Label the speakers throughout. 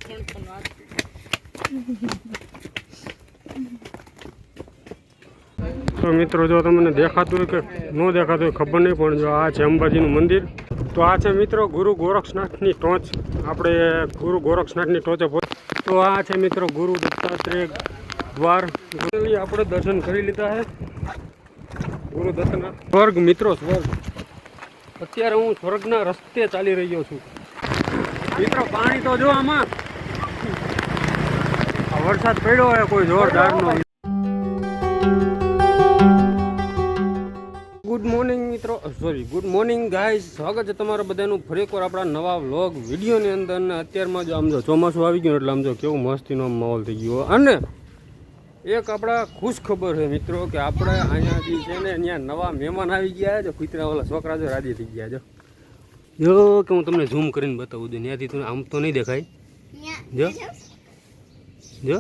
Speaker 1: તો મિત્રો જો તમને દેખાતું હોય કે ન દેખાતું હોય ખબર નહીં, પણ જો આ છે અંબાજીનું મંદિર. તો આ છે મિત્રો ગુરુ ગોરક્ષનાથની ટોચ. આપણે ગુરુ ગોરક્ષનાથની ટોચે તો આ છે મિત્રો ગુરુ દત્તાત્રેય દ્વાર. આપણે દર્શન કરી લીધા છે ગુરુ દત્તનાથ. સ્વર્ગ મિત્રો સ્વર્ગ. અત્યારે હું સ્વર્ગના રસ્તે ચાલી રહ્યો છું મિત્રો. પાણી તો જો આમાં વરસાદ પડ્યો હોય કોઈ જોરદારનો. ગુડ મોર્નિંગ મિત્રો, ગુડ મોર્નિંગ ગાઈઝ. સ્વાગત છે તમારા બધાનું ફરી એકવાર આપણા નવા વ્લોગ વિડીયોની અંદર. અને અત્યારમાં જ આમ જો ચોમાસું આવી ગયું એટલે આમ જો કેવું મસ્તીનો માહોલ થઈ ગયો. અને એક આપણા ખુશ ખબર છે મિત્રો કે આપણે અહીંયાથી છે ને અહીંયા નવા મહેમાન આવી ગયા છે. કુતરાવાળા છોકરા જો રાજી થઈ ગયા જો કે હું તમને ઝૂમ કરીને બતાવું દઉં. ત્યાંથી તમને આમ તો નહીં દેખાય. જો જો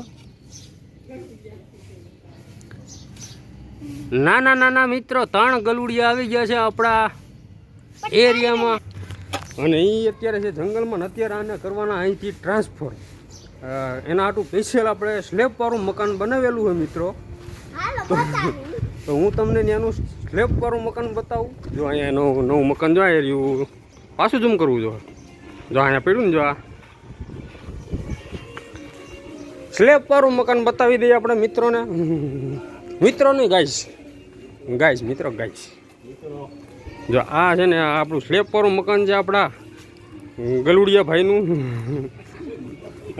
Speaker 1: નાના નાના મિત્રો 3 ગલુડિયા આવી ગયા છે આપણા એરિયામાં. અને એ અત્યારે છે જંગલમાં. અત્યારે આને કરવાના અહીંથી ટ્રાન્સફર. એના હાટું સ્પેશિયલ આપણે સ્લેબવાળું મકાન બનાવેલું હોય મિત્રો. તો હું તમને ત્યાંનું સ્લેબવાળું મકાન બતાવું. જો અહીંયા નવું મકાન જો રહ્યું. પાછું ઝૂમ કરવું જો અહીંયા પડ્યું ને જો આ સ્લેબવાળું મકાન બતાવી દઈએ આપણે મિત્રોને. મિત્રો નહીં ગાઈસ મિત્રો ગાઈસ. જો આ છે ને આપણું સ્લેબવાળું મકાન છે આપણા ગલુડિયા ભાઈનું.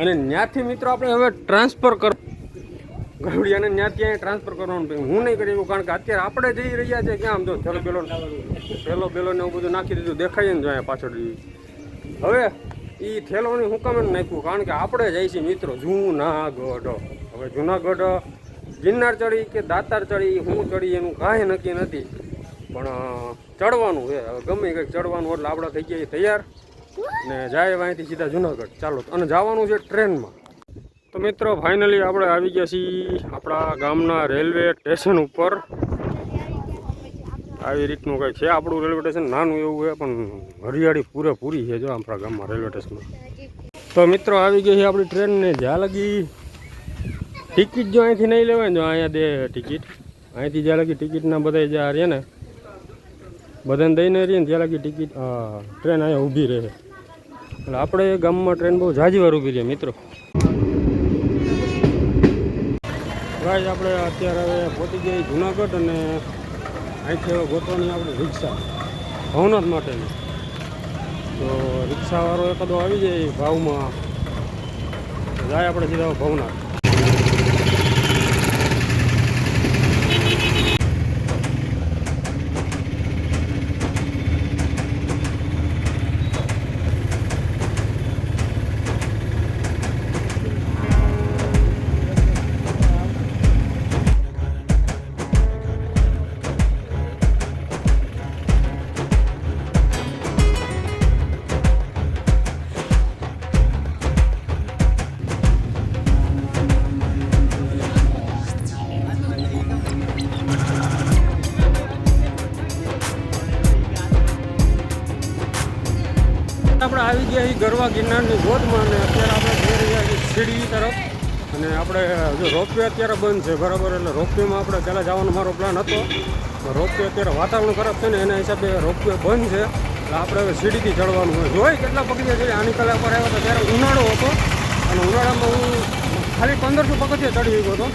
Speaker 1: અને ત્યાંથી મિત્રો આપણે હવે ટ્રાન્સફર ગલુડિયાને ત્યાંથી અહીંયા ટ્રાન્સફર કરવાનું. હું નહીં કરી શકું કારણ કે અત્યારે આપણે જઈ રહ્યા છીએ ક્યાં આમ જો થેલો બેલો ને એવું બધું નાખી દીધું દેખાય ને જો અહીંયા પાછળ. હવે એ થેલોની હું કામ નાખ્યું કારણ કે આપણે જઈએ છીએ મિત્રો જૂનાગઢ. હવે જૂનાગઢ ગિરનાર ચડી કે દાતાર ચડી હું ચડી એનું કાંઈ નક્કી નથી, પણ ચડવાનું છે. હવે ગમે કંઈક ચડવાનું એટલે આપણે થઈ ગયા તૈયાર ને જાય અહીંથી સીધા જૂનાગઢ. ચાલો, અને જવાનું છે ટ્રેનમાં. તો મિત્રો ફાઇનલી આપણે આવી ગયા છીએ આપણા ગામના રેલવે સ્ટેશન ઉપર. આવી રીતનું કંઈક છે આપણું રેલવે સ્ટેશન. નાનું એવું છે પણ હરિયાળી પૂરેપૂરી છે જો આપણા ગામમાં રેલવે સ્ટેશનમાં. તો મિત્રો આવી ગઈ છે આપણી ટ્રેનને. જ્યાં લગી ટિકિટ જો અહીંથી નહીં લેવાય ને જો અહીંયા દે ટિકિટ. અહીંથી જ્યાં લગી ટિકિટના બધા જ્યાં રહે ને બધાને દઈને રહીએ ને ત્યાં લગી ટિકિટ ટ્રેન અહીંયા ઊભી રહે. એટલે આપણે ગામમાં ટ્રેન બહુ ઝાઝી વાર ઊભી રહે મિત્રો. ગાઈસ આપણે અત્યારે હવે પહોંચી ગયા જુનાગઢ. અને અહીંથી હવે ગોતવાની આપણે રિક્ષા ભવનાથ માટેની. તો રિક્ષાવાળો એકાદો આવી જાય ભાવમાં જાય આપણે સીધા ભવનાથ. આપણે આવી ગયા છીએ ગરવા ગિરનારની ગોદમાં. અને અત્યારે આપણે જઈ રહ્યા છીએ સીડી તરફ. અને આપણે જો રોપવે અત્યારે બંધ છે બરાબર, એટલે રોપવેમાં આપણે પહેલાં જવાનો મારો પ્લાન હતો. રોપવે અત્યારે વાતાવરણ ખરાબ છે ને એના હિસાબે રોપવે બંધ છે. એટલે આપણે હવે સીડીથી ચડવાનું હોય. જોઈ કેટલા પગથિયા છે. આની કલાક પર આવ્યો હતો ત્યારે ઉનાળો હતો અને ઉનાળામાં હું ખાલી 1500 પગથિયા ચડી ગયો હતો.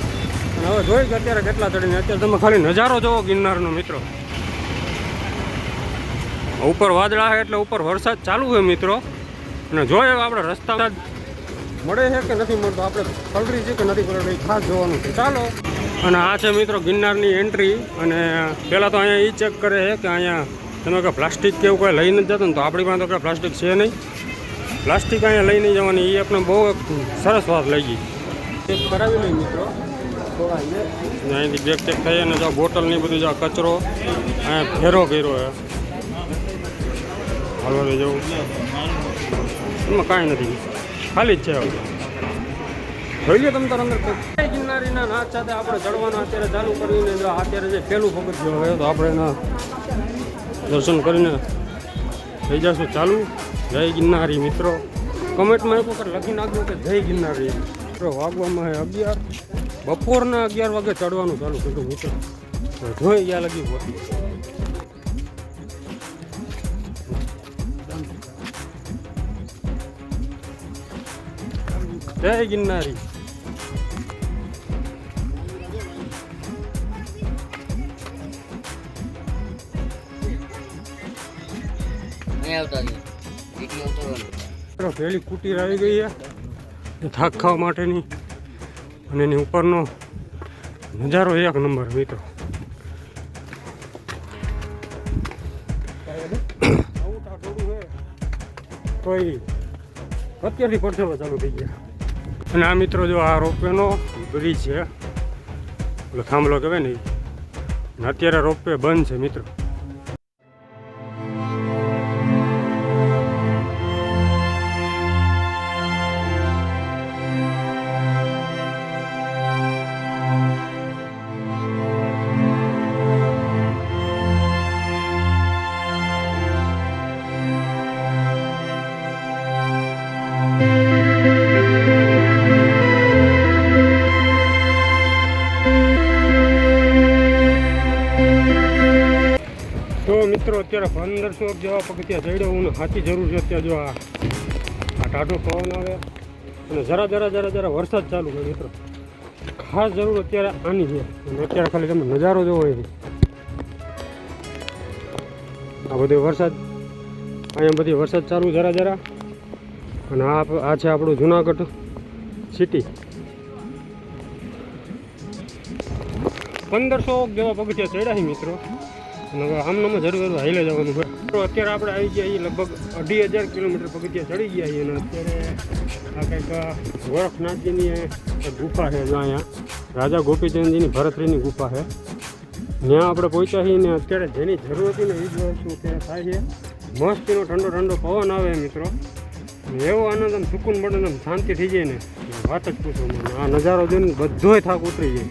Speaker 1: અને હવે જોઈ કે અત્યારે કેટલા ચડીને. અત્યારે તમે ખાલી નજારો જોવો ગિરનારનો મિત્રો. ઉપર વાદળા છે એટલે ઉપર વરસાદ ચાલુ હોય મિત્રો. અને જોઈએ આપણે રસ્તા મળે છે કે નથી મળતો, આપણે પલરી છે કે નથી પલરી ખાસ જોવાનું છે. ચાલો. અને આ છે મિત્રો ગિરનારની એન્ટ્રી. અને પહેલાં તો અહીંયા એ ચેક કરે છે કે અહીંયા તમે કે પ્લાસ્ટિક કે એવું કોઈ લઈ નથી જતું ને. તો આપણી પાસે તો કંઈ પ્લાસ્ટિક છે નહીં. પ્લાસ્ટિક અહીંયા લઈ નહીં જવાની. એ આપણે બહુ સરસ વાત લઈ ગઈ. ચેક કરાવી લઈ મિત્રો. અહીંથી બેગ ચેક થઈ અને જો બોટલની બધું જો કચરો અહીંયા ફેરો કર્યો છે. હાલવા લઈ જવું એમાં કાંઈ નથી, ખાલી જ છે. જોઈ લો તમે તાર અંદર ગિરનારીના નાચ સાથે આપણે ચડવાના અત્યારે ચાલુ કરીને. જો અત્યારે જે પહેલું પગથિયું હોય તો આપણે એના દર્શન કરીને થઈ જશું ચાલુ. જય ગિરનારી મિત્રો. કમેન્ટમાં એક વખત લખી નાખજો કે જય ગિરનારી. વાગવામાં હે 11, બપોરના 11 વાગે ચડવાનું ચાલુ કર્યું મિત્રો. જોઈ ગયા લગી પહોંચી. જય ગિરનારી. પેલી કુટીર આવી ગઈ છે થાક ખાવા માટેની અને એની ઉપરનો નજારો એક નંબર મિત્રો. કોઈ અત્યારથી પરસેવા ચાલુ થઈ ગયા. અને આ મિત્રો જો આ રોપવેનો બ્રિજ છે, એટલે થાંભલો કહેવાય ને, અત્યારે રોપવે બંધ છે મિત્રો. તો મિત્રો અત્યારે 1500 જેવા પગથિયા ચડ્યો હું સાચી જરૂર છે. અત્યારે જો આ ટાઢો પવન આવે અને જરા વરસાદ ચાલુ છે મિત્રો. ખાસ જરૂર અત્યારે આની છે. અને અત્યારે ખાલી તમે નજારો જોવો એ આ બધો વરસાદ, અહીંયા બધી વરસાદ ચાલુ જરા. અને આ છે આપણું જુનાગઢ સિટી. 1500 જેવા પગથિયા ચડ્યા છે મિત્રો. અને હવે આમનામ જરૂર હાઈલે જવાનું હોય. તો અત્યારે આપણે આવી ગયા છીએ લગભગ 2500 કિલોમીટર પગથિયા ચડી ગયા છીએ. અને અત્યારે આ કંઈક ગોરખનાથજીની ગુફા છે. જો અહીંયા રાજા ગોપીચંદજીની ભરતરીની ગુફા છે. ત્યાં આપણે પહોંચ્યા છીએ. ને અત્યારે જેની જરૂર હતી ને એ જ વસ્તુ અત્યારે થાય છે. મસ્તીનો ઠંડો પવન આવે મિત્રો. એવો આનંદ આમ સુકૂન મળે ને આમ શાંતિ થઈ જાય ને વાત જ પૂછો. આ નજારો જોઈને બધોય થાક ઉતરી જાય.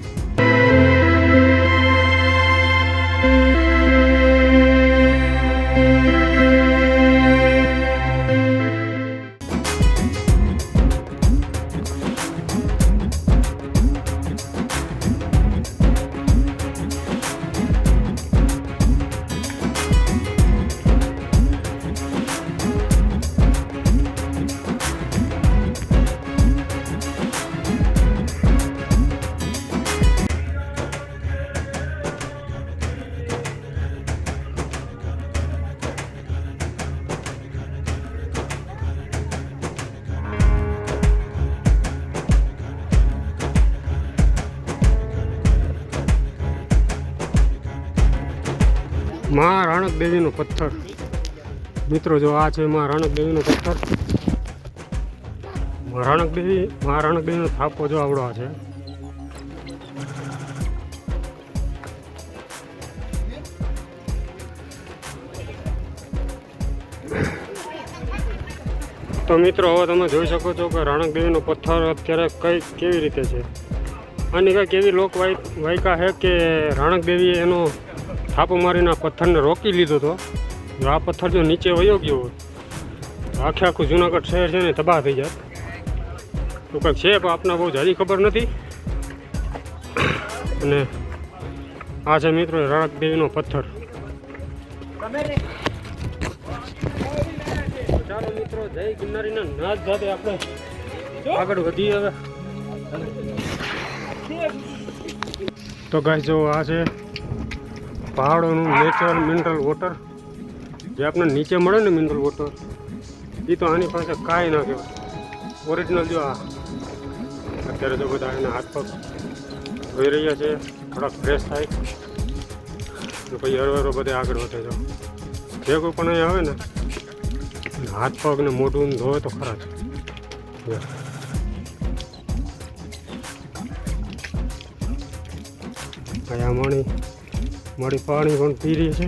Speaker 1: મા રાણક દેવીનો પથ્થર મિત્રો. જો આ છે મા રાણક દેવીનો પથ્થર. મા રાણક દેવીનો થાપો જો આવડો આ છે. તો મિત્રો હવે તમે જોઈ શકો છો કે રાણક દેવીનો પથ્થર અત્યારે કેવી રીતે છે. આની કંઈક એવી લોક વાયકા છે કે રાણક દેવીએ એનો થાપો મારીને પથ્થરને રોકી લીધો હતો. જો આ પથ્થર જો નીચે વયો ગયો હોય તો આખું જુનાગઢ શહેર છે ને તબાહ થઈ જાય. તો કંઈક છે પણ આપને બહુ જાજી ખબર નથી. અને આ છે મિત્રો રાણક દેવીનો પથ્થર. ચાલો મિત્રો જય ગિરનારીના નાદ સાથે આપણે આગળ વધીએ હવે. તો ગાઈસ જો આ છે પહાડોનું નેચરલ મિનરલ વોટર. જે આપણે નીચે મળે ને મિનરલ વોટર એ તો આની પાસે કાંઈ ના કહેવાય. ઓરિજિનલ જો આ અત્યારે તો બધા એના હાથ પગ ધોઈ રહ્યા છે, થોડાક ફ્રેશ થાય તો પછી હરવારો બધે આગળ વધે છે. જે કોઈ પણ અહીંયા આવે ને હાથ પગ ને મોઢું ધોવે તો ખરા જ. અહીંયા મારી પાણી પણ પી રહી છે.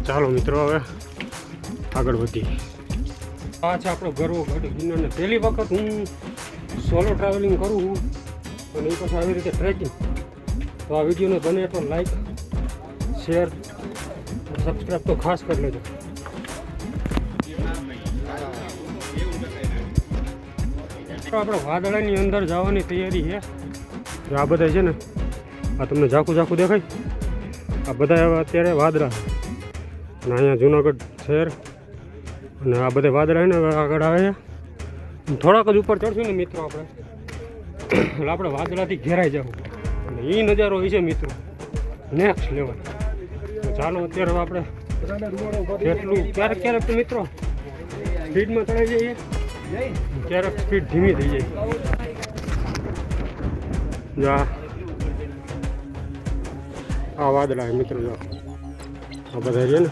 Speaker 1: ચાલો મિત્રો હવે આગળ વધીએ. આ છે આપણો ગરવો ગઢ ગિરનારને. પહેલી વખત હું સોલો ટ્રાવેલિંગ કરું છું અને એ પછી આવી રીતે ટ્રેકિંગ. તો આ વિડીયોને બને એટલો લાઈક, શેર, સબસ્ક્રાઈબ તો ખાસ કરી લેજો. તો આપણે વાદળાની અંદર જવાની તૈયારી છે. આ બધા છે ને, આ તમને ઝાખું ઝાખું દેખાય, આ બધા અત્યારે વાદળા છે. અને અહીંયા જુનાગઢ શહેર અને આ બધા વાદળા છે ને હવે આગળ આવે છે. થોડાક જ ઉપર ચડશું ને મિત્રો આપણે, એટલે આપણે વાદળાથી ઘેરાઈ જવું. અને એ નજારો હોય છે મિત્રો નેક્સ્ટ લેવલ. ચાલો અત્યારે આપણે જેટલું ક્યારેક ક્યારેક તો મિત્રો સ્પીડમાં ચડાઈ જઈએ, ક્યારેક સ્પીડ ધીમી થઈ જાય. આ વાદળા મિત્રો, જો આ બધા છે ને,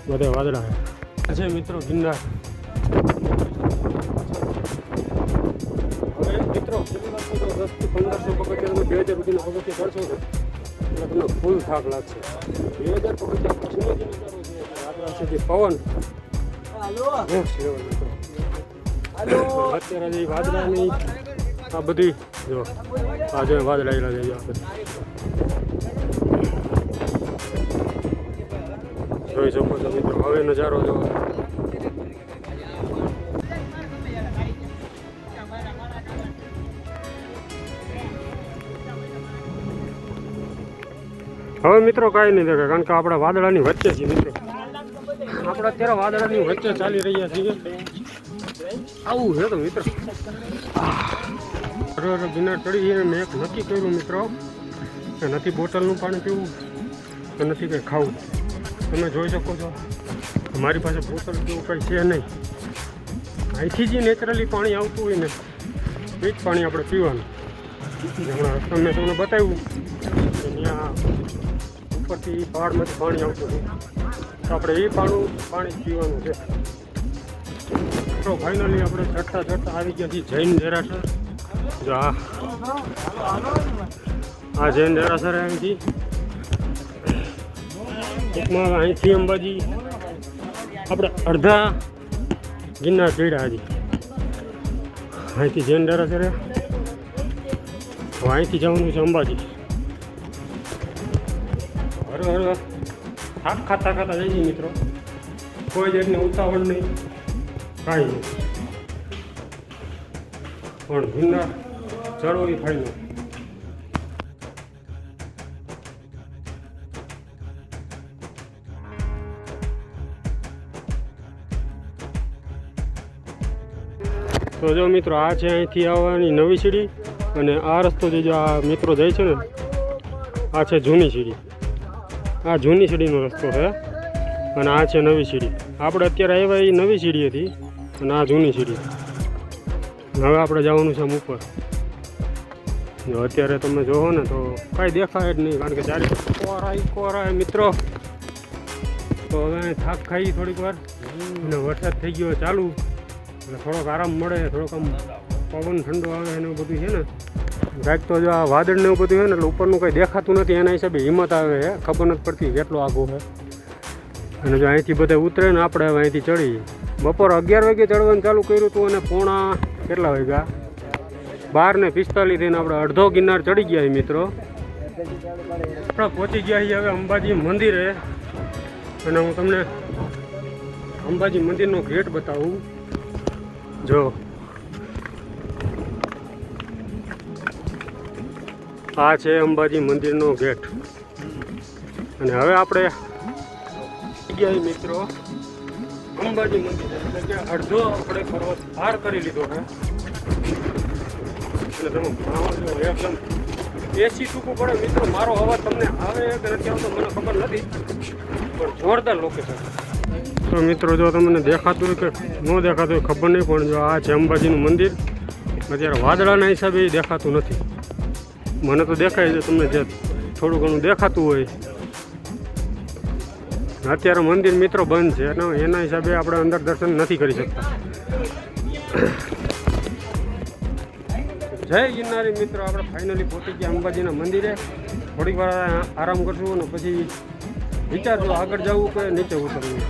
Speaker 1: બધા વાદળા છે મિત્રો ગિરનાર. હવે મિત્રો 10 થી 1500 પગથિયા 2000 રૂપિયાના પગથિયા કરશો ને એટલે તમને ફૂલ થાક લાગશે. 2000 પગથિયા પછી વાદળા છે પવન અત્યારે જે વાદળાની આ બધી જો આ જે વાદળા જાય આ બધી જોઈ શકો છો મિત્રો. હવે નજારો જો હવે મિત્રો કાંઈ નહીં દેખાય, કારણ કે આપણે વાદળાની વચ્ચે છીએ મિત્રો. આપણે અત્યારે વાદળાની વચ્ચે ચાલી રહ્યા છીએ. આવું છે તો મિત્રો ગિરનાર ચડી મેં એક નક્કી કર્યું મિત્રો કે નથી બોટલનું પાણી પીવું કે નથી કંઈ ખાવું. તમે જોઈ શકો છો મારી પાસે બોટલ જેવું કંઈ છે નહીં. અહીંથી જે નેચરલી પાણી આવતું હોય ને એ જ પાણી આપણે પીવાનું. હમણાં તમને તમને બતાવ્યું કે ત્યાં ઉપરથી પહાડમાંથી પાણી આવતું હોય તો આપણે એ પાણી પીવાનું છે. તો ફાઇનલી આપણે ચડતા આવી ગયા છીએ જૈન દેરાસર. જો આ જૈન દેરાસર અહીંથી ટૂંકમાં અહીંથી અંબાજી આપણે અડધા ગિરનાર ચડ્યા હજી. અહીંથી જૈન દેરાસર અહીંથી જવાનું છે અંબાજી. હર થાક ખાતા જઈએ મિત્રો, કોઈ જાતને ઉતાવળ નહીં, કાંઈ નહીં, પણ ગિરનાર ચડવો એ ફાયદો. તો જો મિત્રો આ છે અહીંથી આવવાની નવી સીડી, અને આ રસ્તો જે આ મિત્રો જાય છે ને આ છે જૂની સીડી. આ જૂની સીડીનો રસ્તો છે અને આ છે નવી સીડી. આપણે અત્યારે આવ્યા એ નવી સીડી હતી અને આ જૂની સીડી. હવે આપણે જવાનું છે આમ ઉપર. જો અત્યારે તમે જોવો ને તો કાંઈ દેખાય જ નહીં, કારણ કે ચારે કોરાય મિત્રો. તો હવે થાક ખાઈ થોડીક વાર અને વરસાદ થઈ ગયો ચાલુ એટલે થોડોક આરામ મળે, થોડોક આમ પવન ઠંડો આવે એને બધું છે ને. કાંઈક તો જો આ વાદળ ને એવું બધું છે ને એટલે ઉપરનું કંઈ દેખાતું નથી, એના હિસાબે હિંમત આવે છે, ખબર નથી પડતી કેટલો આગો છે. અને જો અહીંથી બધા ઉતરે ને આપણે હવે અહીંથી ચડી. બપોર 11 વાગે ચડવાનું ચાલુ કર્યું હતું અને પોણા કેટલા વાગ્યા 12:45 થઈને આપણે અડધો ગિરનાર ચડી ગયા મિત્રો. આપણે પહોંચી ગયા છીએ હવે અંબાજી મંદિરે, અને હું તમને અંબાજી મંદિરનો ગેટ બતાવું. જો આ છે અંબાજી મંદિરનો ગેટ. અને હવે આપણે ગયા મિત્રો અંબાજી મંદિર, એટલે કે અડધો આપણે પર્વત પાર કરી લીધો છે. એટલે તમે એકદમ એસી ટૂંકું પડે મિત્રો. મારો અવાજ તમને આવે કે નથી આવતો મને ખબર નથી, પણ જોરદાર લોકેશન. તો મિત્રો જો તમને દેખાતું હોય કે ન દેખાતું હોય ખબર નહીં, પણ જો આ છે અંબાજીનું મંદિર. અત્યારે વાદળાના હિસાબે દેખાતું નથી, મને તો દેખાય છે, તમને જે થોડું ઘણું દેખાતું હોય. અત્યારે મંદિર મિત્રો બંધ છે, એના હિસાબે આપણે અંદર દર્શન નથી કરી શકતા. જય ગિરનારી મિત્રો, આપણે ફાઇનલી પહોંચી ગયા અંબાજીના મંદિરે. થોડીક વાર આરામ કરશું અને પછી વિચારજો આગળ જવું કે નીચે ઉતરવું.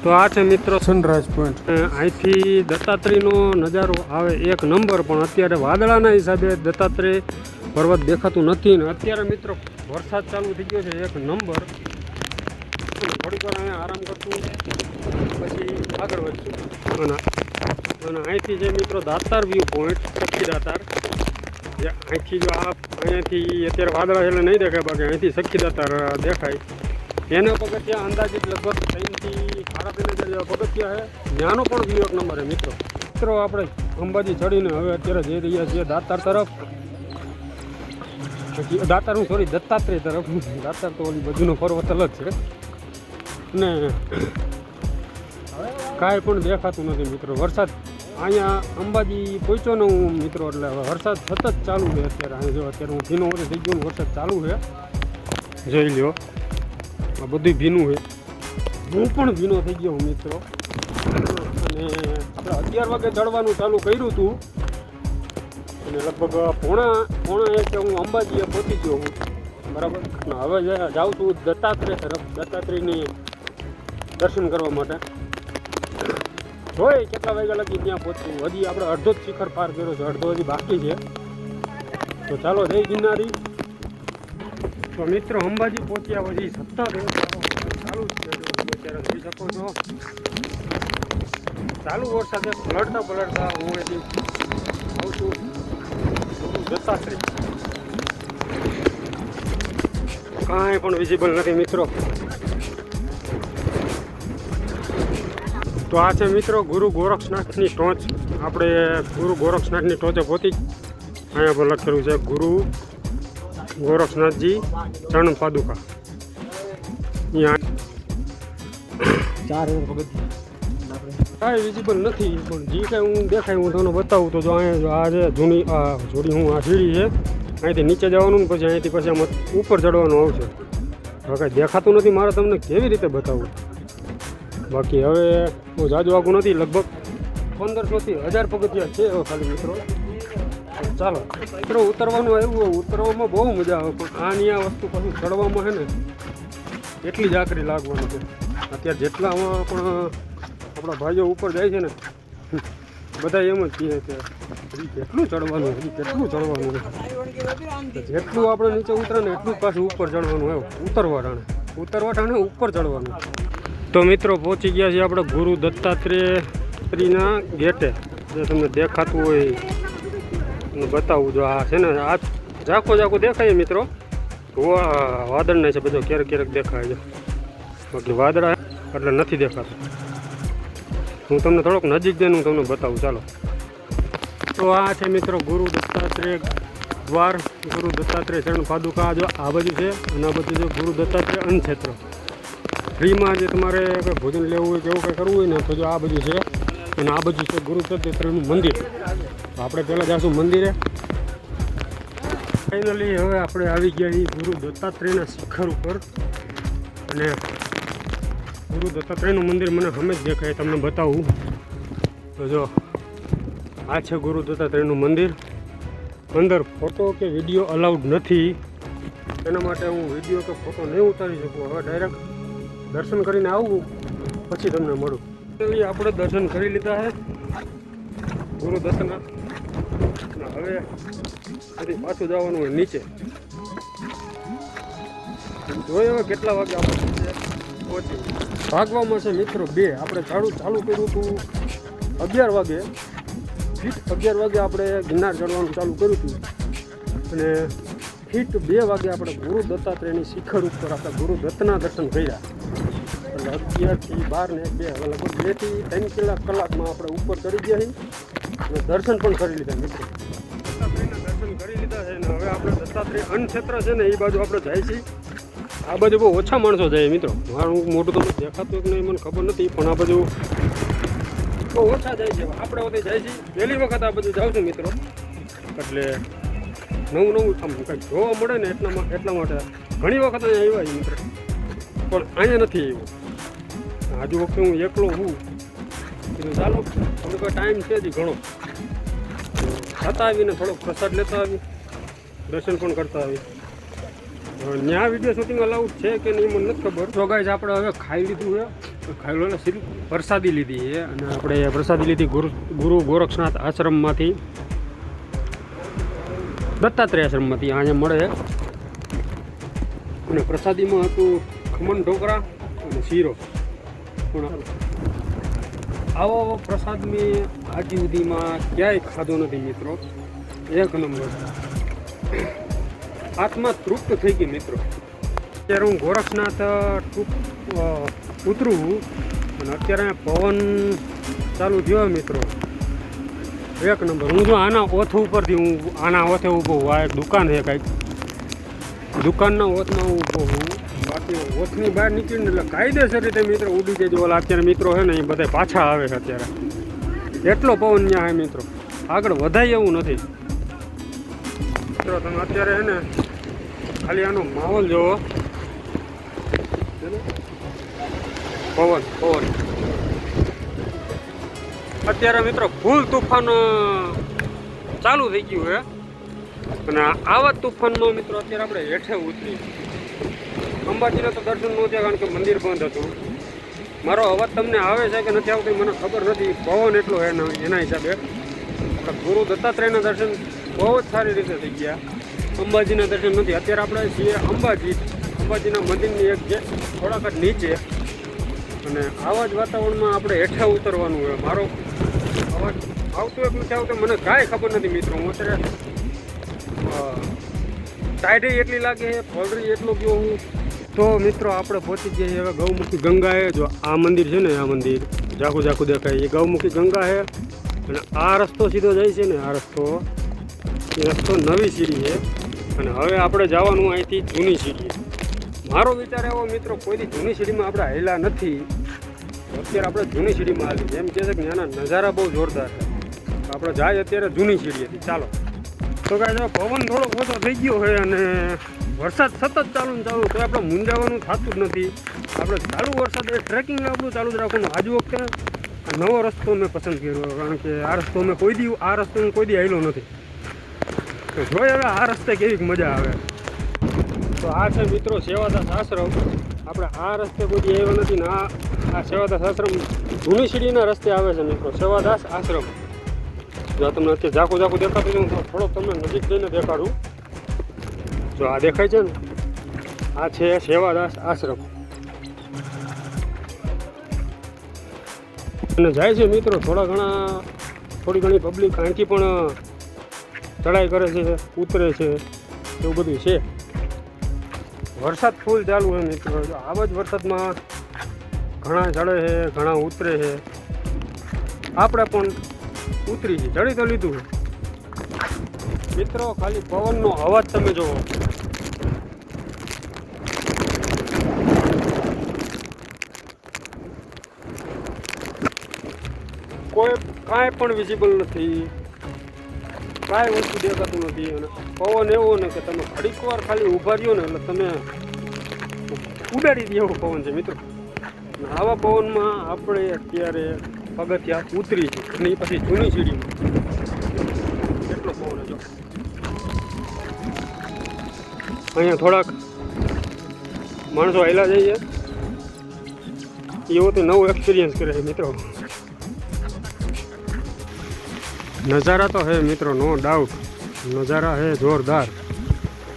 Speaker 1: તો આ છે મિત્રો સનરાઈઝ પોઈન્ટ. અહીંથી દત્તાત્રેયનો નજારો આવે એક નંબર, પણ અત્યારે વાદળાના હિસાબે દત્તાત્રેય પર્વત દેખાતું નથી. ને અત્યારે મિત્રો વરસાદ ચાલુ થઈ ગયો છે એક નંબર. થોડીક વાર અહીંયા આરામ કરશું, પછી આગળ વધશું. અને અહીંથી જે મિત્રો દાતાર વ્યૂ પોઈન્ટ, સખી દાતાર, જે અહીંથી જો અહીંયાથી અત્યારે વાદળા એટલે નહીં દેખાય, બાકી અહીંથી સખી દાતાર દેખાય. એના પગથિયા અંદાજિત લગભગ 3 થી 3.5 જેવા પગથિયા છે. ત્યાંનો પણ વ્યૂ એક નંબર છે મિત્રો. આપણે અંબાજી ચડીને હવે અત્યારે જઈ રહ્યા છીએ દાતાર તરફ. દત્તાત્રેય તરફ. દાતાર તો ઓલી બાજુનો પર્વત અલગ છે ને કાંઈ પણ દેખાતું નથી મિત્રો. વરસાદ અહીંયા અંબાજી પહોંચ્યો ને હું મિત્રો, એટલે વરસાદ સતત ચાલુ છે અત્યારે. અહીંયા જો અત્યારે હું ભીનો ઓરે થઈ ગયો, વરસાદ ચાલુ છે, જોઈ લ્યો. આ બધું ભીનું છે, હું પણ ભીનો થઈ ગયો હું મિત્રો. અને આપણે 11 વાગે ચડવાનું ચાલુ કર્યું હતું અને લગભગ પોણા એક હું અંબાજીએ પહોંચી ગયો હું, બરાબર. હવે જાઉં છું દત્તાત્રેય તરફ, દત્તાત્રેયની દર્શન કરવા માટે. હોય કેટલા વાગ્યા લગી ત્યાં પહોંચવું, હજી આપણે અડધો જ શિખર પાર કર્યો છે, અડધો હજી બાકી છે. તો ચાલો જય ગિરનારી. તો મિત્રો અંબાજી પહોંચ્યા પછી સતત ચાલુ જ છે, અત્યારે જોઈ શકો છો. ચાલુ વરસાદે પલટતા હું એથી આવું છું દત્તાત્રેય. કાંઈ પણ વિઝિબલ નથી મિત્રો. તો આ છે મિત્રો ગુરુ ગોરક્ષનાથની ટોચ. આપણે ગુરુ ગોરક્ષનાથની ટોચે પહોંચી. અહીંયા પર લખેલું છે ગુરુ ગોરક્ષનાથજી ચરણ પાદુકા. અહીંયા 4 પગથિયા કાંઈ વિઝિબલ નથી, પણ જે કાંઈ હું દેખાય હું તમને બતાવું. તો જો અહીંયા આ છે જૂની જોડી, હું આ સીડી છે, અહીંથી નીચે જવાનું ને પછી અહીંથી પછી આમ ઉપર ચડવાનું આવશે. હવે કાંઈ દેખાતું નથી મારે તમને કેવી રીતે બતાવું. બાકી હવે બહુ જાજુ આગું નથી, લગભગ 1500 થી 1000 પગથિયા છે ખાલી મિત્રો. ચાલો મિત્રો ઉતરવાનું આવ્યું, ઉતરવામાં બહુ મજા આવે, પણ આની આ વસ્તુ પાછું ચડવામાં છે ને એટલી જ આકરી લાગવાની છે. અત્યારે જેટલા પણ આપણા ભાઈઓ ઉપર જાય છે ને બધા એમ જ કહે છે કેટલું ચડવાનું, હજી કેટલું ચડવાનું છે. જેટલું આપણે નીચે ઉતરે ને એટલું પાછું ઉપર ચડવાનું હોય. ઉતરવા ટાણે ઉપર ચડવાનું. તો મિત્રો પહોંચી ગયા છીએ આપણે ગુરુ દત્તાત્રેયના ગેટે. જે તમને દેખાતું હોય બતાવું. જો આ છે ને આ ઝાખો દેખાય મિત્રો, વાદળને છે બધો ક્યારેક દેખાય છે, બાકી વાદળા એટલે નથી દેખાતું. હું તમને થોડોક નજીક જઈને હું તમને બતાવું. ચાલો. તો આ છે મિત્રો ગુરુ દત્તાત્રેય દ્વાર, ગુરુ દત્તાત્રેય ચરણ પાદુકા. જો આ બાજુ છે અને આ બાજુ છે ગુરુ દત્તાત્રેય અન્નક્ષેત્ર. ફ્રીમાં જે તમારે કંઈ ભોજન લેવું હોય કે એવું કંઈ કરવું હોય ને તો જો આ બાજુ છે, અને આ બાજુ છે ગુરુ દત્તાત્રેયનું મંદિર. તો આપણે પહેલાં જઈશું મંદિરે. ફાઇનલી હવે આપણે આવી ગયા ગુરુ દત્તાત્રેયના શિખર ઉપર. અને ગુરુ દત્તાત્રેયનું મંદિર મને હમે જ દેખાય, તમને બતાવું. તો જો આ છે ગુરુ દત્તાત્રેયનું મંદિર. અંદર ફોટો કે વિડીયો અલાઉડ નથી, એના માટે હું વિડીયો કે ફોટો નહીં ઉતારી શકું. હવે ડાયરેક્ટ દર્શન કરીને આવું પછી તમને મળું. આપણે દર્શન કરી લીધા છે ગુરુ દત્તના. હવે પછી પાછું જવાનું હોય નીચે. જોઈએ હવે કેટલા વાગે આપણે પહોંચી. ભાગવામાં છે મિત્રો 2. આપણે ચાલુ કર્યું હતું 11 વાગે. ફીટ 11 વાગે આપણે ગિરનાર ચડવાનું ચાલુ કર્યું હતું અને ફીટ 2 વાગે આપણે ગુરુ દત્તાત્રેયની શિખર ઉપર આપણે ગુરુ દત્તના દર્શન કર્યા. એટલે 11 થી 12 ને 2 હવે લગભગ 2 થી 3 કલાકમાં આપણે ઉપર ચડી ગયા છીએ અને દર્શન પણ કરી લીધા મિત્રો. દત્તાત્રેયના દર્શન કરી લીધા છે અને હવે આપણે દત્તાત્રેય અન્નક્ષેત્ર છે ને એ બાજુ આપણે જાય છીએ. આ બાજુ બહુ ઓછા માણસો જાય મિત્રો. મારું મોટું તમને દેખાતું કે નહીં મને ખબર નથી, પણ આ બાજુ બહુ ઓછા જાય છે. આપણે બધે જાય છીએ, પહેલી વખત આ બધું જાઉં છું મિત્રો. એટલે નવું આમ કંઈક જોવા મળે ને એટલા માટે ઘણી વખત અહીંયા આવ્યા મિત્રો, પણ અહીંયા નથી આવ્યો. આજુ વખતે હું એકલો હું કીધું ચાલો થોડોક ટાઈમ છે જ ઘણો, ખાતા આવીને થોડોક પ્રસાદ લેતા આવી, દર્શન પણ કરતા આવી. ત્યાં વિડીયો શૂટિંગ અલાઉડ છે કે નહીં મને નથી ખબર. તો ગાઈસ આપણે હવે ખાઈ લીધું છે, ખાઈ લો સીધું પ્રસાદી લીધી છે. અને આપણે પ્રસાદી લીધી ગુરુ ગોરક્ષનાથ આશ્રમમાંથી, દત્તાત્રેય આશ્રમમાંથી અહીંયા મળે. અને પ્રસાદીમાં હતું ખમણ ઢોકળા અને શીરો પણ આવો પ્રસાદ મેં આજ સુધીમાં ક્યાંય ખાધો નથી મિત્રો. એક નંબર, આત્મા તૃપ્ત થઈ ગઈ મિત્રો. અત્યારે હું ગોરખનાથ ઉતરું અને અત્યારે પવન ચાલુ થયો મિત્રો. એક નંબર. હું જો આના ઓથ ઉપરથી હું આના ઓથે ઊભો હું. આ એક દુકાન છે કાંઈક, દુકાનના ઓથમાં હું ઊભો હું. બાકી ઓથની બહાર નીકળીને એટલે કાયદેસર રીતે મિત્રો ઉડી જાય. ઓલા અત્યારે મિત્રો છે ને એ બધા પાછા આવે છે અત્યારે. એટલો પવન ત્યાં છે મિત્રો, આગળ વધાય એવું નથી મિત્રો. તમે અત્યારે છે ને ખાલી આનો માહોલ જોવો. પવન અત્યારે મિત્રો ફૂલ તોફાન ચાલુ થઈ ગયું છે. અને આવા તોફાનમાં મિત્રો અત્યારે આપણે હેઠે ઉતરી. અંબાજીના તો દર્શન ન થયા કારણ કે મંદિર બંધ હતું. મારો અવાજ તમને આવે છે કે નથી આવતો મને ખબર નથી. પવન એટલો છે એના હિસાબે. ગુરુ દત્તાત્રેયના દર્શન બહુ જ સારી રીતે થઈ ગયા. અંબાજીના દર્શન નથી. અત્યારે આપણે છીએ અંબાજીના મંદિરની એક જે થોડાક જ નીચે. અને આવા જ વાતાવરણમાં આપણે હેઠે ઉતરવાનું હોય. મારો અવાજ આવતો એક નથી આવતો મને કાંઈ ખબર નથી મિત્રો. હું અત્યારે ટાઈડે એટલી લાગે, પલરી એટલો ગયો હું. તો મિત્રો આપણે પહોંચી ગયા હવે ગૌમુખી ગંગાએ. જો આ મંદિર છે ને, આ મંદિર ઝાખું દેખાય એ ગૌમુખી ગંગા છે. અને આ રસ્તો સીધો જાય છે ને, આ રસ્તો નવી સીડી છે. અને હવે આપણે જવાનું અહીંથી જૂની સીડીએ. મારો વિચાર એવો મિત્રો, કોઈથી જૂની સીડીમાં આપણે હાલ્યા નથી. અત્યારે આપણે જૂની સીડીમાં હાલી. એમ કહે છે કે ત્યાંના નજારા બહુ જોરદાર છે. આપણે જાય અત્યારે જૂની સીડીએથી. ચાલો. તો કાંઈ પવન થોડોક ઓછો થઈ ગયો હોય અને વરસાદ સતત ચાલુ તો આપણે મૂંઝાવાનું થતું જ નથી. આપણે ચાલુ વરસાદ એ ટ્રેકિંગ આપણું ચાલુ જ રાખવાનું. આજ વખતે નવો રસ્તો મેં પસંદ કર્યો કારણ કે આ રસ્તો મેં કોઈ દી હાલ્યો નથી. તો જોઈએ હવે આ રસ્તે કેવી મજા આવે. તો આ છે મિત્રો સેવાદાસ આશ્રમ. આપણે આ રસ્તે કોઈ દી આવ્યો નથી ને આ સેવાદાસ આશ્રમ જૂની સીડીના રસ્તે આવે છે મિત્રો. સેવાદાસ આશ્રમ. જો તમને અત્યારે ઝાખું દેખાતું છે, હું થોડોક તમને નજીક જઈને દેખાડું. જો આ દેખાય છે ને, આ છે સેવાદાસ આશ્રમ. અને જાય છે મિત્રો થોડી ઘણી પબ્લિક અહીંથી પણ ચડાઈ કરે છે, ઉતરે છે, એવું બધું છે. વરસાદ ફૂલ ચાલુ છે મિત્રો. આવા જ વરસાદમાં ઘણા ચડે છે, ઘણા ઉતરે છે. આપણે પણ ઉતરી છે, ચડી તો લીધું મિત્રો. ખાલી પવનનો અવાજ તમે જુઓ. કાંઈ પણ વિઝિબલ નથી, કાંઈ વસ્તુ દેખાતું નથી. અને પવન એવો ને કે તમે ઘડીક વાર ખાલી ઊભા રહ્યો ને એટલે તમે ઉડાડી દે એવો પવન છે મિત્રો. આવા પવનમાં આપણે અત્યારે પગથિયા ઉતરી છે અને એ પછી જૂની સીડીમાં કેટલો પવન હતો. અહીંયા થોડાક માણસો આવેલા જઈએ એવો તો નવો એક્સપિરિયન્સ કરે છે મિત્રો. નજારા તો હે મિત્રો, નો ડાઉટ નજારા હે જોરદાર.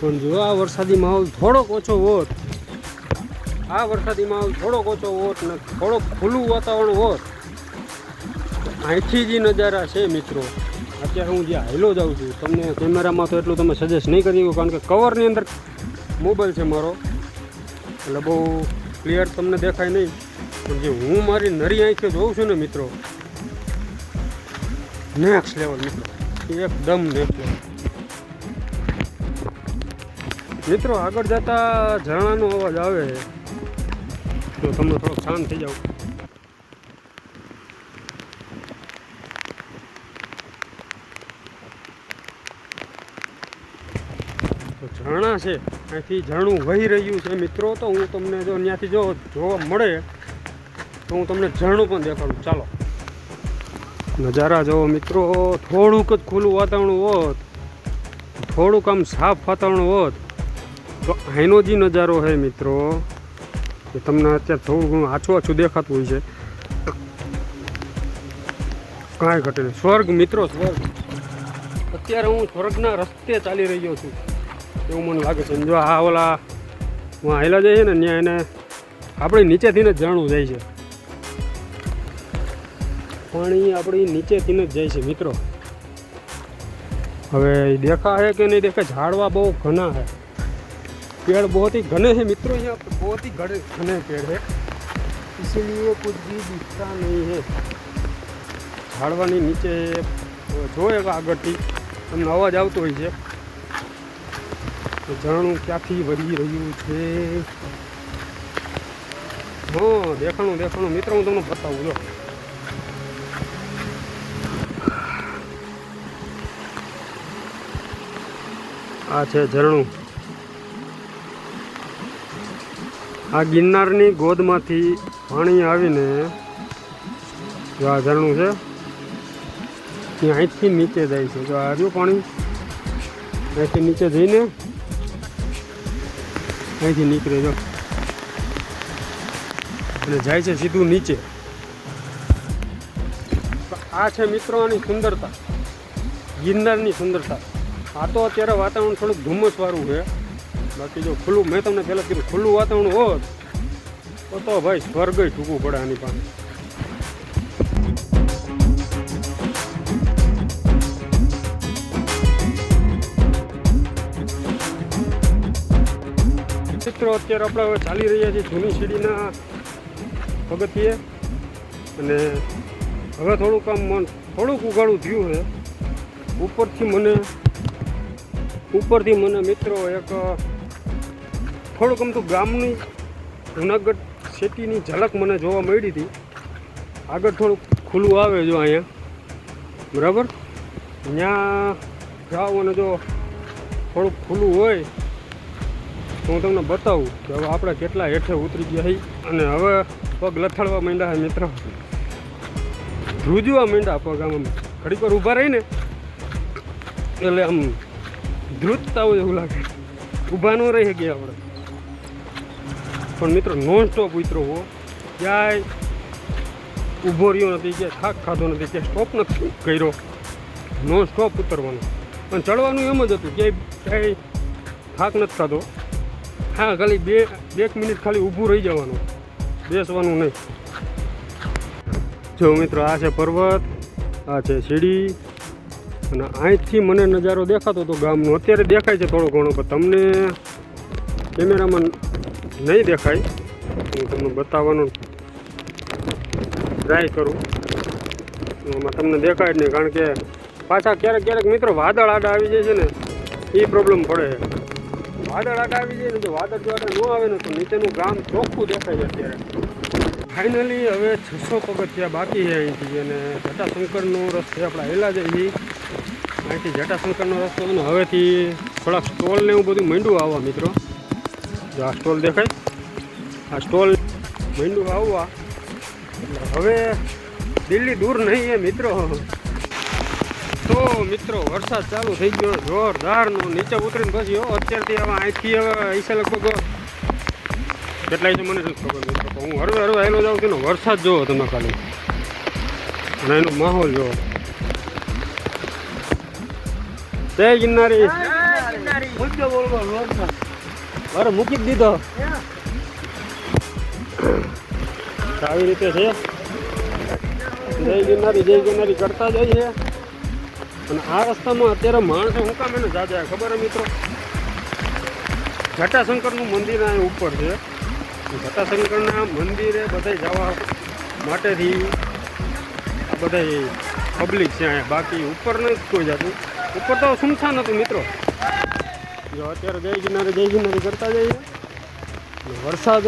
Speaker 1: પણ જો આ વરસાદી માહોલ થોડોક ઓછો હોત, ને થોડોક ખુલ્લું વાતાવરણ હોત, અહીંથી જે નજારા છે મિત્રો. અત્યારે હું જે હાઈલો જાઉં છું, તમને કેમેરામાં તો એટલું તમે સજેસ્ટ નહીં કરી શકું કારણ કે કવરની અંદર મોબાઈલ છે મારો, એટલે બહુ ક્લિયર તમને દેખાય નહીં. પણ જે હું મારી નરી આંખે જોઉં છું ને મિત્રો, નેક્સ્ટ લેવલ મિત્રો, એકદમ નેક્સ્ટ લેવલ મિત્રો. આગળ જતા ઝરણાનો અવાજ આવે તો તમે થોડોક શાંત થઈ જાઓ. ઝરણા છે, અહીંથી ઝરણું વહી રહ્યું છે મિત્રો. તો હું તમને જો ત્યાંથી જોવા મળે તો હું તમને ઝરણું પણ દેખાડું. ચાલો નજારા જુઓ મિત્રો. થોડુંક જ ખુલ્લું વાતાવરણ હોત, થોડુંક આમ સાફ વાતાવરણ હોત તો અહીંનો જે નજારો છે મિત્રો એ તમને અત્યારે થોડું ઘણું આછું દેખાતું હોય છે. કાંઈ ઘટે નહીં. સ્વર્ગ મિત્રો, સ્વર્ગ. અત્યારે હું સ્વર્ગના રસ્તે ચાલી રહ્યો છું એવું મને લાગે છે. જો આ ઓલા હાઈલા જાય છે ને ત્યાં એને આપણે નીચેથી જ ઝરણું જાય છે, પાણી આપણી નીચેથી જ જાય છે મિત્રો। હવે देखा है कि नहीं देखा, झाड़वा बहुत घना है, पेड़ बहुत ही घने हैं मित्रों, यहाँ बहुत ही घने पेड़ है, इसीलिए कुछ भी दिखता नहीं है। झाड़वानी नीचे જોયે આગળથી તમને અવાજ આવતો હોય છે તો ઝરણું ક્યાંથી વળી રહ્યું છે। હા દેખાણું મિત્રો, હું તમને બતાવું જો, આ છે ઝરણું। આ ગિરનારની ગોદમાંથી પાણી આવીને જો આ ઝરણું છે ત્યાં અહીંથી નીચે જાય છે। જો આ રહ્યું પાણી અહીંથી નીચે જઈને અહીંથી નીકળે જો અને જાય છે સીધું નીચે। આ છે મિત્રો આની સુંદરતા, ગિરનારની સુંદરતા। આ તો અત્યારે વાતાવરણ થોડુંક ધુમ્મસવાળું છે, બાકી જો ખુલ્લું, મેં તમને પહેલાં કીધું ખુલ્લું વાતાવરણ હોત તો ભાઈ સ્વર્ગ ટૂંકવું પડે આની પાસે। મિત્રો અત્યારે આપણે હવે ચાલી રહ્યા છીએ જૂની સીડીના પગથિયે, અને હવે થોડુંક થોડુંક ઉઘાડું થયું છે। ઉપરથી મને મિત્રો એક થોડુંક આમ તો ગામની જુનાગઢ સિટીની ઝલક મને જોવા મળી હતી। આગળ થોડુંક ખુલ્લું આવે જો અહીંયા, બરાબર, ત્યાં જાઓ અને જો થોડુંક ખુલ્લું હોય તો હું તમને બતાવું કે હવે આપણે કેટલા હેઠે ઉતરી ગયા છીએ, અને હવે પગ લથડવા માંડ્યા છે મિત્રો, ધ્રુજવા માંડ્યા પગ, આમ ઘડીક વાર ઊભા રહીને એટલે આમ ધ્રુજતા હોય એવું લાગે, ઊભા ન રહી ગયા આપણે। પણ મિત્રો નોન સ્ટોપ ઉતરો હો, ક્યાંય ઊભો રહ્યો નથી, ક્યાંય થાક ખાધો નથી, ક્યાંય સ્ટોપ નથી કર્યો, નોન સ્ટોપ ઉતરવાનું। પણ ચડવાનું એમ જ હતું, ક્યાંય થાક નથી ખાધો। હા, ખાલી બે મિનિટ ખાલી ઊભું રહી જવાનું, બેસવાનું નહીં। જો મિત્રો આ છે પર્વત, આ છે સીડી, અને અહીંથી મને નજારો દેખાતો હતો ગામનો, અત્યારે દેખાય છે થોડો ઘણો, પણ તમને કેમેરામાં નહીં દેખાય, હું તમને બતાવવાનો ટ્રાય કરું, એમાં તમને દેખાય જ નહીં, કારણ કે પાછા ક્યારેક મિત્રો વાદળ આડા આવી જાય છે ને, એ પ્રોબ્લેમ પડે છે। વાદળ આડા આવી જાય ને, જો વાદળ જો આડા ન આવે ને તો નીચેનું ગામ ચોખ્ખું દેખાય છે અત્યારે। ફાઇનલી હવે 600 પગથિયા બાકી છે અહીંથી, અને જટાશંકરનો રસ્તો આપણે હેલા જઈએ, અહીંથી જટાશંકરનો રસ્તો, અને હવેથી થોડાક સ્ટોલ ને એવું બધું માંડ્યું આવવા મિત્રો, જો આ સ્ટોલ દેખાય, આ સ્ટોલ માંડ્યું આવવા, એટલે હવે દિલ્હી દૂર નહીં એ મિત્રો। તો મિત્રો વરસાદ ચાલુ થઈ ગયો જોરદારનો, નીચે ઉતરીને પછી અત્યારથી હવે અહીંથી હવે અહીંથી લગભગ કેટલાય છે મને નથી ખબર મિત્રો, હું હરવે હેલો જાઉં છું ને, વરસાદ જોવો તમે ખાલી, અને એનો માહોલ જોવો। જય ગિરનારી, અરે મૂકી જ દીધો, આવી રીતે છે। જય ગિરનારી કરતા જઈએ, અને આ રસ્તામાં અત્યારે માણસો હું કામ એને જાજા ખબર હે મિત્રો, જટાશંકરનું મંદિર આ ઉપર છે, જટાશંકરના મંદિરે બધા જવા માટેથી આ બધા પબ્લિક છે અહીંયા, બાકી ઉપર નથી કોઈ જતું, ઉપર તો સુમસાન હતું મિત્રો। જો અત્યારે જય ગિરનારી કરતા જઈએ, વરસાદ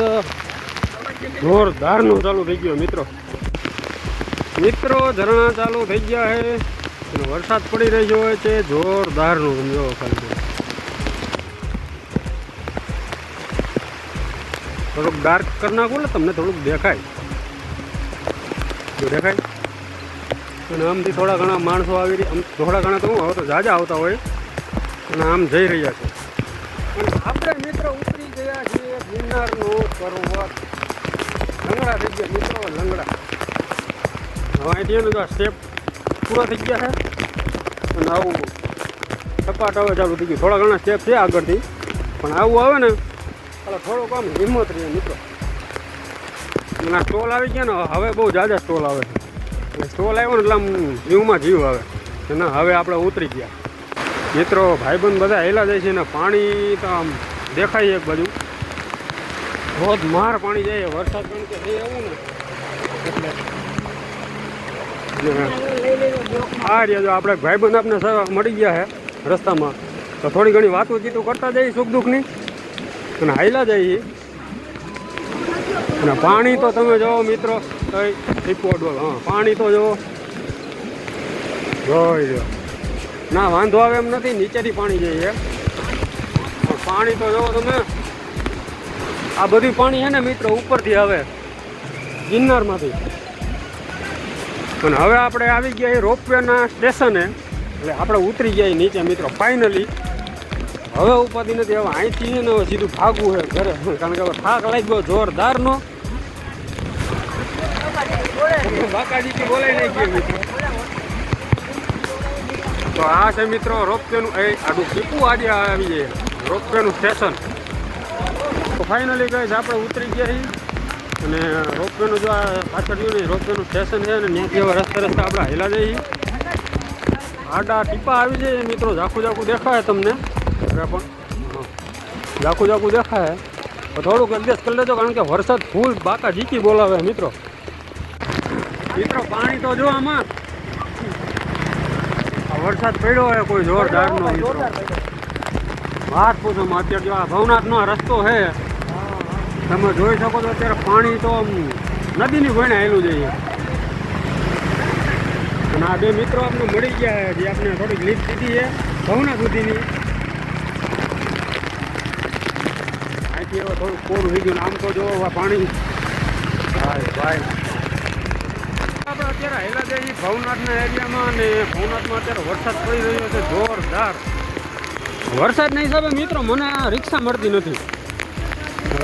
Speaker 1: જોરદારનો ચાલુ થઈ ગયો મિત્રો, ઝરણા ચાલુ થઈ ગયા છે, અને વરસાદ પડી રહ્યો છે જોરદારનો, સમજો ખાલી થોડુંક ડાર્ક કરી નાખો ને તમને થોડુંક દેખાય, અને આમથી થોડા ઘણા માણસો આવી રહ્યા, આમ થોડા ઘણા તો હું હવે તો જાજા આવતા હોય, અને આમ જઈ રહ્યા છે, અને આપણે મિત્રો ઉતરી ગયા છીએ ગિરનારનો પર્વત, લંગડા થઈ ગયા મિત્રો, લંગડા। હવે અહીંથી એનું સ્ટેપ પૂરા થઈ ગયા છે, અને આવું સપાટ હવે ચાલુ થઈ ગયું, થોડા ઘણા સ્ટેપ છે આગળથી, પણ આવું આવે ને એટલે થોડુંક આમ હિંમત રહે મિત્રો, એના સ્ટોલ આવી ગયા ને હવે બહુ જાજા સ્ટોલ આવે છે સ્ટોલ આવ્યો ને એટલે આમ જીવમાં જીવ આવે કે ના હવે આપણે ઉતરી ગયા મિત્રો ભાઈબંધ બધા હેલા જાય છે ને પાણી તો આમ દેખાય એક બાજુ રોજ માર પાણી જાય વરસાદ પણ કે એવું ને આ રહ્યા જો આપણે ભાઈબંધ આપને મળી ગયા છે રસ્તામાં તો થોડી ઘણી વાતચીતું કરતા જઈએ સુખ દુઃખની અને હાઈલા જઈએ અને પાણી તો તમે જુઓ મિત્રો ટીપોડોલ હા પાણી તો જુઓ જોઈ લો ના વાંધો આવે એમ નથી નીચેથી પાણી જઈએ પણ પાણી તો જુઓ તમે આ બધું પાણી છે ને મિત્રો ઉપરથી આવે ગિરનારમાંથી અને હવે આપણે આવી ગયા રોપવેના સ્ટેશને એટલે આપણે ઉતરી ગયા નીચે મિત્રો ફાઇનલી હવે ઉપાધિ નથી હવે અહીંથી ને હવે સીધું ભાગવું છે ઘરે કારણ કે હવે થાક લાગી ગયો જોરદારનો બાકાજી બોલાઈ નહીં ગયો મિત્રો તો આ છે મિત્રો રોપવેનું આડું ટીપું આજે આવી જાય રોપવેનું સ્ટેશન તો ફાઇનલી ગઈ આપણે ઉતરી ગયા અને રોપવેનું જો આ પાછળ જોયું ને રોપવેનું સ્ટેશન છે ને ત્યાંથી હવે રસ્તે રસ્તે આપણે હેલા જઈએ આડા ટીપા આવી જાય મિત્રો ઝાખું ઝાખું દેખાય તમને પણ ઝાખું ઝાખું દેખાય તો થોડુંક એડજસ્ટ કરી લેજો કારણ કે વરસાદ ફૂલ બાકા જીકી બોલાવે મિત્રો પાણી તો જો આમાં વરસાદ પડ્યો હોય કોઈ જોરદારનો મિત્રો વાત પૂછોમાં અત્યારે જો આ ભવનાથનો રસ્તો છે તમે જોઈ શકો છો અત્યારે પાણી તો નદીની ભણે આવેલું જઈએ અને આ બે મિત્રો આપણે મળી ગયા જે આપણે થોડીક લીપ દીધી છે ભવનાથ સુધીની અહીંથી હવે થોડુંક કોરું થઈ ગયું આમ તો જો પાણી ભાઈ આપણે અત્યારે હેલા જઈએ ભવનાથના એરિયામાં અને ભવનાથમાં અત્યારે વરસાદ પડી રહ્યો છે જોરદાર વરસાદના હિસાબે મિત્રો મને રિક્ષા મળતી નથી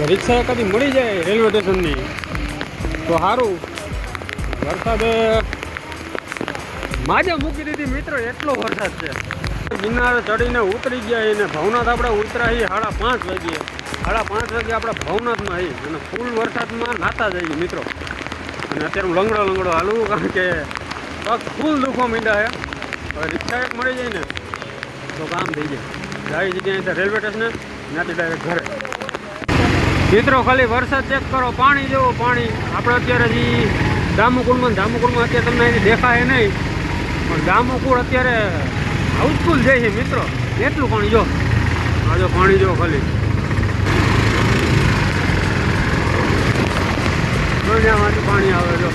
Speaker 1: રિક્ષા કદી મળી જાય રેલવે સ્ટેશનની તો સારું વરસાદે માજા મૂકી દીધી મિત્રો એટલો વરસાદ છે ગિરનાર ચડીને ઉતરી ગયા અને ભવનાથ આપણે ઉતરાઈએ 5:30 વાગ્યે 5:30 વાગે આપણે ભવનાથમાં આવી અને ફૂલ વરસાદમાં નાતા જઈએ મિત્રો અને અત્યારે હું લંગડો હાલું કારણ કે પગ ફૂલ દુખવા માંડ્યા છે હવે રિક્ષા એક મળી જાય ને તો કામ થઈ જાય જઈ જગ્યાએ રેલવે સ્ટેશને ત્યાંથી ડાયરેક્ટ ઘરે મિત્રો ખાલી વરસાદ ચેક કરો પાણી જેવું પાણી આપણે અત્યારે જે દામુકુળમાં અત્યારે તમને અહીંથી દેખાય નહીં પણ દામુકુળ અત્યારે હાઉસફુલ જાય છે મિત્રો એટલું પાણી જો આ જો પાણી જો ખાલી ત્યાંમાંથી પાણી આવે જો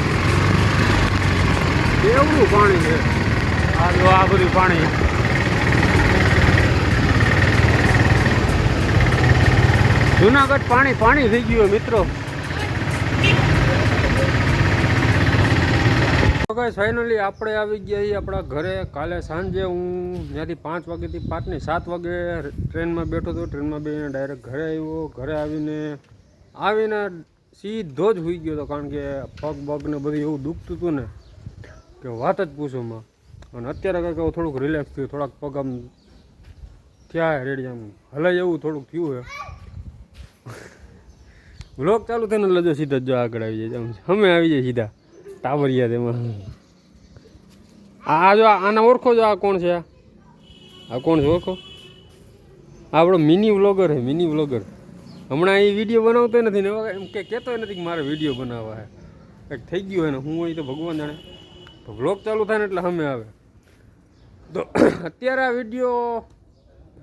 Speaker 1: એવડું પાણી છે આ જો આ બધું પાણી જુનાગઢ પાણી થઈ ગયું મિત્રો ફાઇનલી આપણે આવી ગયા છીએ આપણા ઘરે કાલે સાંજે હું ત્યાંથી 5 વાગ્યાથી 5 ને 7 વાગે ટ્રેનમાં બેઠો હતો ટ્રેનમાં બેસીને ડાયરેક્ટ ઘરે આવ્યો ઘરે આવીને સીધો જ હોઈ ગયો હતો કારણ કે પગ ને બધું એવું દુખતું હતું ને કે વાત જ પૂછોમાં અને અત્યારે કંઈક થોડુંક રિલેક્સ થયું થોડાક પગ આમ થયા રેડી આમ હલાય એવું થોડુંક થયું છે વ્લોગ ચાલુ થઈને એટલે જો સીધા જો આગળ આવી જાય અમે આવી જાય સીધા ટાવરિયા તેમાં આ જો આના ઓળખો જો આ કોણ છે આ કોણ છે ઓળખો આપણો મિની વ્લોગર છે મિની વ્લોગર હમણાં એ વિડીયો બનાવતો નથી ને એમ કે કહેતો નથી કે મારે વિડીયો બનાવવા છે કંઈક થઈ ગયું હોય ને હું હોય તો ભગવાન જાણે તો વ્લોગ ચાલુ થાય ને એટલે અમે આવે તો અત્યારે આ વિડીયો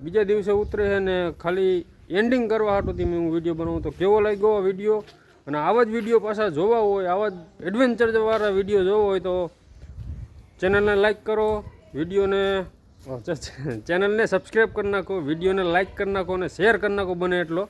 Speaker 1: બીજા દિવસે ઉતરે છે ને ખાલી એન્ડિંગ કરવા હાટુંથી મેં હું વિડીયો બનાવું તો કેવો લાગ્યો આ વિડીયો અને આવા જ વિડીયો પાછા જોવા હોય આવા જ એડવેન્ચરવાળા વિડીયો જોવો હોય તો ચેનલને લાઈક કરો વિડીયોને ચેનલને સબસ્ક્રાઈબ કરી નાખો વિડીયોને લાઈક કરી નાખો અને શેર કરી નાખો બને એટલો